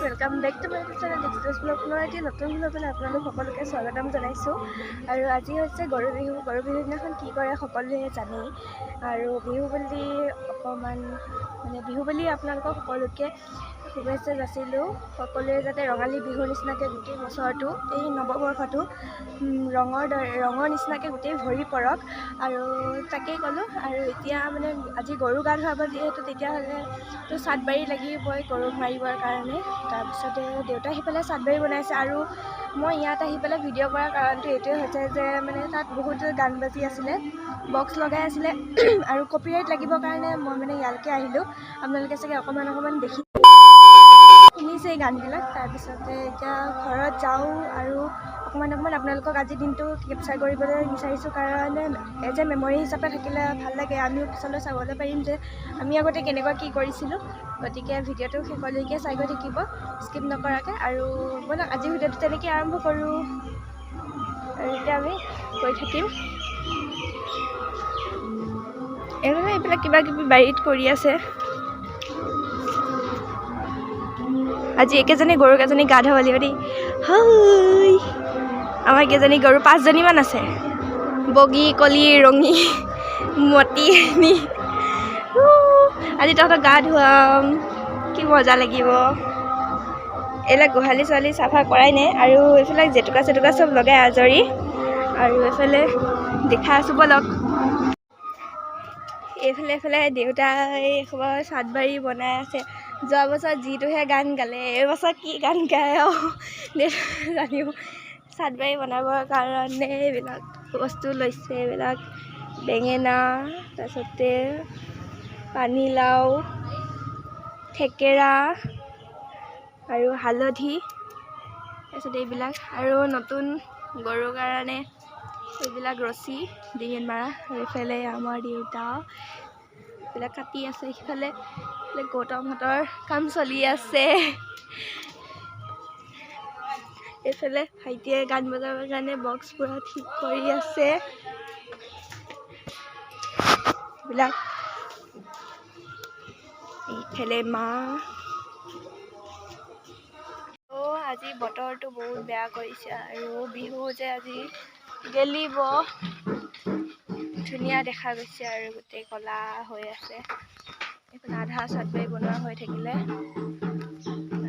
Welcome back to my channel Dixita's blog एटी नतुन ब्लगলৈ আপোনালোক সকলোকে স্বাগতম জনাইছোঁ। আৰু আজি হৈছে গৰু বিহুৰ দিনাখন কি কৰে সকলোৱে জানেই। আৰু বিহু বুলি অকণমান বিহু বুলি আপোনালোকক সকলোকে শুভেচ্ছা যাচিলোঁ। সকলোৱে যাতে ৰঙালী বিহুৰ নিচিনাকৈ গোটেই বছৰটো এই নৱবৰ্ষটো ৰঙৰ নিচিনাকৈ গোটেই ভৰি পৰক আৰু তাকেই ক'লোঁ। আৰু এতিয়া আজি গৰু গা ধুৱাব যিহেতু তেতিয়াহ'লে তো চাটবাৰী লাগিবই গৰুক মাৰিবৰ কাৰণে। তাৰপিছতে দেউতাই আহি পেলাই চাটবাৰী বনাইছে আৰু মই ইয়াত আহি পেলাই ভিডিঅ' কৰাৰ কাৰণটো এইটোৱে হৈছে যে তাত বহুত গান বাজি আছিলে, বক্স লগাই আছিলে আৰু কপিৰাইট লাগিবৰ কাৰণে মই ইয়ালৈকে আহিলোঁ। আপোনালোকে চাগে অকণমান দেখি শুনিছে এই গানবিলাক। তাৰপিছতে এতিয়া ঘৰত যাওঁ আৰু অকণমান আপোনালোকক আজিৰ দিনটো কেপচাৰ কৰিবলৈ বিচাৰিছোঁ, কাৰণ এজ এ মেমৰি হিচাপে থাকিলে ভাল লাগে। আমিও পিছলৈ চাবলৈ পাৰিম যে আমি আগতে কেনেকুৱা কি কৰিছিলোঁ। গতিকে ভিডিঅ'টো শেষলৈকে চাই গৈ থাকিব স্কিপ নকৰাকৈ। আৰু ব'লক আজি ভিডিঅ'টো তেনেকৈ আৰম্ভ কৰোঁ। আৰু এতিয়া আমি গৈ থাকিম। এইবিলাক কিবা কিবি বাৰীত কৰি আছে। আজি একেজনী গৰু কেইজনী গা ধুৱাব লাগিব দেই। হয়, আমাৰ কেইজনী গৰু 5জনীমান আছে, বগী কলি ৰঙী মতি। আজি তহঁতক গা ধুৱাম, কি মজা লাগিব। এইবিলাক গোহালি ছোৱালী চাফা কৰাই নাই আৰু এইবিলাক জেতুকা চব লগাই আজৰি। আৰু এইফালে দেখাই আছোঁ ব'লক। এইফালে দেউতাই এসোপা চাটবাৰী বনাই আছে। যোৱা বছৰ যিটোহে গান গালে, এইবছৰ কি গান গায় আৰু দেউতাই জানিব। চাটবাৰী বনাবৰ কাৰণে এইবিলাক বস্তু লৈছে, এইবিলাক বেঙেনা, তাৰপিছতে পানীলাও, থেকেৰা আৰু হালধি, তাৰপিছত এইবিলাক আৰু নতুন গৰুৰ কাৰণে এইবিলাক ৰছী ডিঙিত মাৰা। আৰু এইফালে আমাৰ দেউতা এইবিলাক কাটি আছে। সিফালে গৌতমহঁতৰ কাম চলি আছে। এইফালে ভাইটিয়ে গান বজাবৰ কাৰণে বক্স পুৰা ঠিক কৰি আছে। এইবিলাক এইফালে মা। আজি বতৰটো বহুত বেয়া কৰিছে আৰু বিহু যে আজি গেলিব। ধুনীয়া দেখা গৈছে আৰু গোটেই ক'লা হৈ আছে। এখন আধা চাটবাৰী বনোৱা হৈ থাকিলে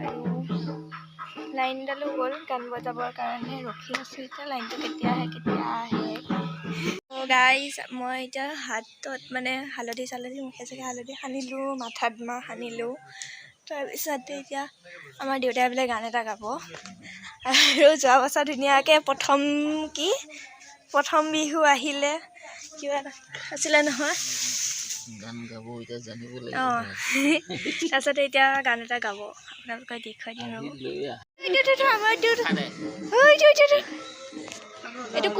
আৰু লাইনডালো গ'ল গান বজাবৰ কাৰণে। ৰখি আছোঁ এতিয়া লাইনটো কেতিয়া আহে। গাইজ, মই এতিয়া হাতত হালধি মুখে হালধি সানিলোঁ, মাথাত মাহ সানিলোঁ। তাৰপিছতে এতিয়া আমাৰ দেউতাই বোলে গান এটা গাব। আৰু যোৱা বছৰ ধুনীয়াকৈ প্ৰথম বিহু আহিলে কিবা আছিলে নহয়, গান গাব এতিয়া জানিব লাগিব। তাৰপিছতে এতিয়া গান এটা গাব, আপোনালোকে দেখুৱাই দিম ৰ'ব। এইটো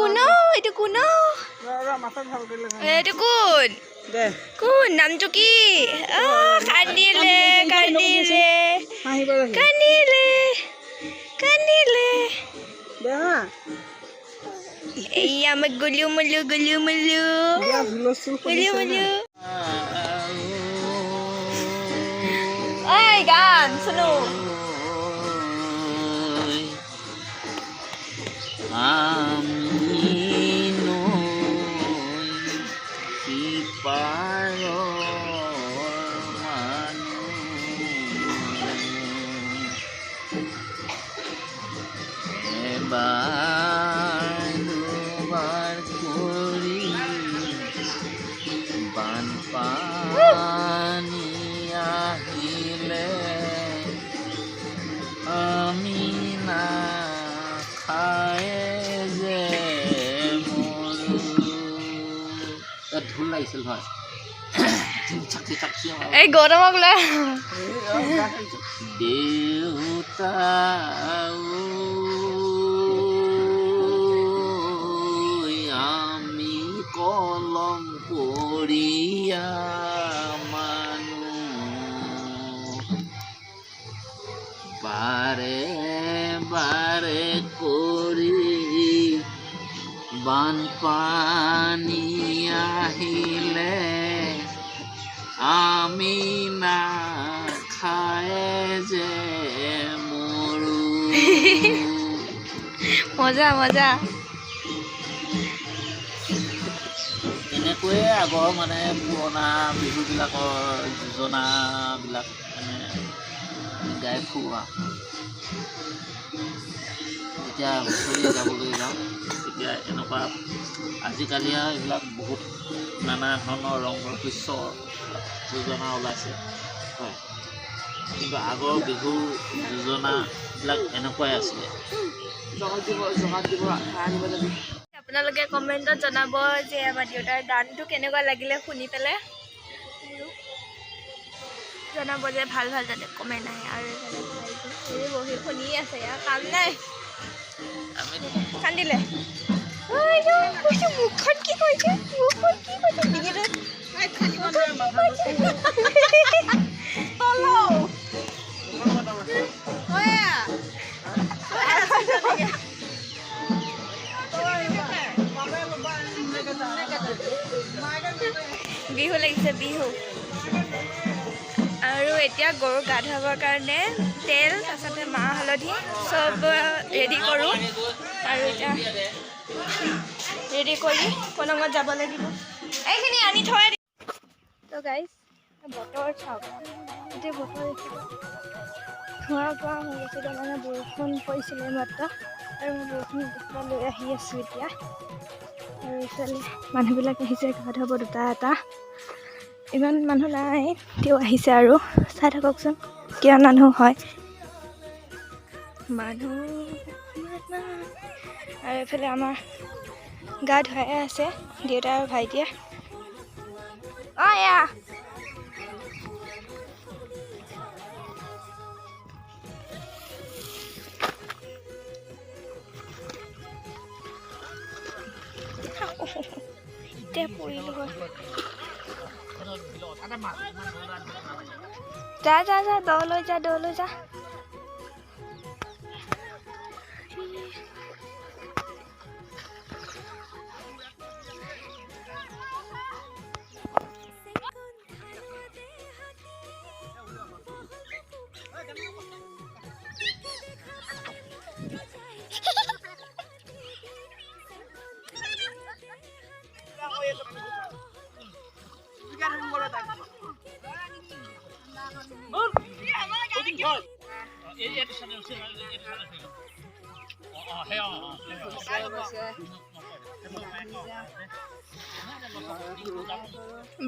কোন? কোন নামটো কি? কান্দিলে এই আমাক গলিও মলিও ঐ গান শুনো। দুবার করি বানপানী আহিলে আমি না খায় যে মৰু। ঢোল লাগিছিল হয়। এই গৌতমক লৈ দেউতা আমি কলম কৰিয়া মানুহ বা বাৰে বাৰে কৰি বানপানী আহিলে আমি নাখায় যে মৰো। মজা মজা। এনেকৈয়ে আগৰ মানে পুৰণা বিহুবিলাকৰ যোজনাবিলাক মানে গাই ফুৰোৱা। যেতিয়া হুঁচৰি গাবলৈ যাওঁ তেতিয়া এনেকুৱা আজিকালি আৰু এইবিলাক বহুত নানা ধৰণৰ ৰং ৰহস্যৰ যোজনা ওলাইছে, হয়, কিন্তু আগৰ বিহুৰ যোজনাবিলাক এনেকুৱাই আছিলে। আপোনালোকে কমেণ্টত জনাব যে আমাৰ দেউতাৰ গানটো কেনেকুৱা লাগিলে শুনি পেলাই, জনাব যে ভাল ভাল যাতে কমেণ্ট আহে। আৰু এইফালে বহি শুনি আছে, ইয়াৰ কাম নাই, কান্দিলে। মুখখন কি কৰিছে, মুখখন কি কৰিছে, ডিঙিটো বিহু লাগিছে, বিহু। আৰু এতিয়া গৰু গা ধুৱাবৰ কাৰণে তেল, তাৰপিছতে মাহ হালধি চব ৰেডি কৰোঁ। আৰু এতিয়া ৰেডি কৰি কলঙত যাব লাগিব, এইখিনি আনি থৈ দিম। তো গাইজ বতৰ চাওক, এতিয়া বতৰ দেখিব ধোঁৱা কোৱা হৈ গৈছিলে, মানে বৰষুণ পৰিছিলে মাত্ৰ, আৰু মই বৰষুণ দেখুৱা লৈ আহি আছোঁ এতিয়া। আৰু এইফালে মানুহবিলাক আহিছে গা ধুৱাব, দুটা এটা, ইমান মানুহ নাই তেওঁ আহিছে। আৰু চাই থাককচোন কিমান মানুহ হয়, মানুহ। আৰু এইফালে আমাৰ গা ধুৱাই আছে দেউতা আৰু ভাইটিয়ে। এয়া এতিয়া পৰিলোঁ হয়। যা যা যা, দলৈ যা, দলৈ যা।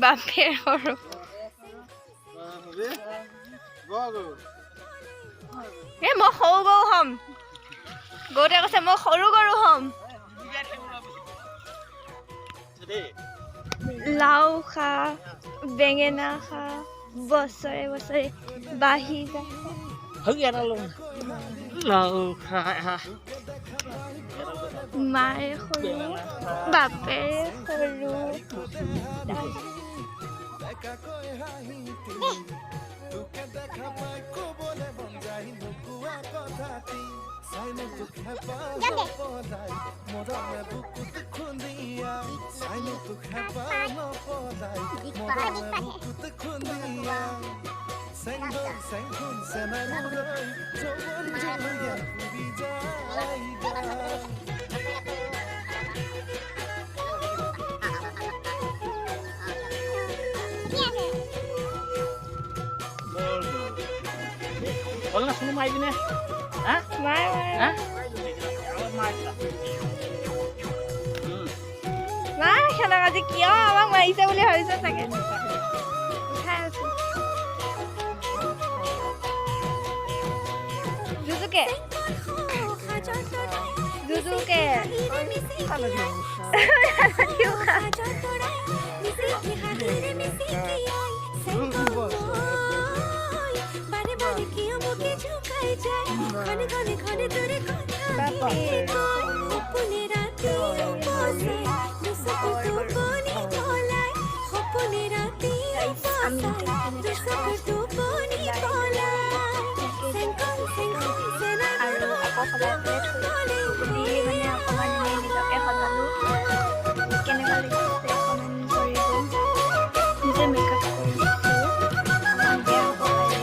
বাপে সৰু মই সৰু গৰু হ'ম, গৰুতে কৈছে মই সৰু গৰু হ'ম। লাও খা, বেঙেনা খা, বছৰে বছৰে বাঢ়ি যা। মায়ে সৰু, বাপেৰে সৰু। মাৰিবিনে? নাই সিহঁতক আজি কিয় আমাক মাৰিছে বুলি ভাবিছে চাগে। উঠাই আছো জুজুকে জুজুকে আৰু আকৌ সলাই পেলাই থৈ বুলি মানে অকণমান এনেই নিজকে সজালোঁ। কেনেকুৱা লাগিছে কমেণ্ট কৰিব। নিজে মেকআপ কৰিছোঁ, অকণমান বেয়া হ'ব পাৰে।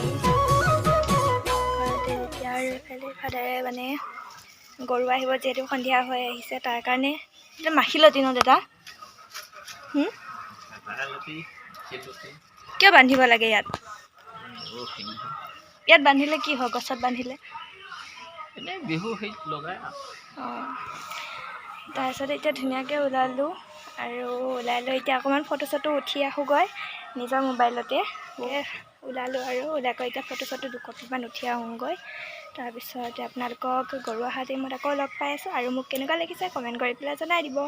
ঘৰতে যেতিয়া আৰু এইফালে ফাদাৰে মানে গৰু আহিব, যিহেতু সন্ধিয়া হৈ আহিছে তাৰ কাৰণে। এতিয়া মাখিলতী ন দাদা? কিয় বান্ধিব লাগে ইয়াত? ইয়াত বান্ধিলে কি হয়? গছত বান্ধিলে এনেই বিহু হেৰিত লগাই। অঁ, তাৰপিছত এতিয়া ধুনীয়াকৈ ওলালোঁ আৰু ওলাই লৈ এতিয়া অকণমান ফটো চটো উঠি আহোঁগৈ নিজৰ মোবাইলতে। ওলালোঁ আৰু ওলাই গৈ এতিয়া ফটো চটো দুকপিমান উঠি আহোঁগৈ। তাৰপিছত আপোনালোকক গৰু অহা টাইমত আকৌ লগ পাই আছোঁ। আৰু মোক কেনেকুৱা লাগিছে কমেণ্ট কৰি পেলাই জনাই দিব।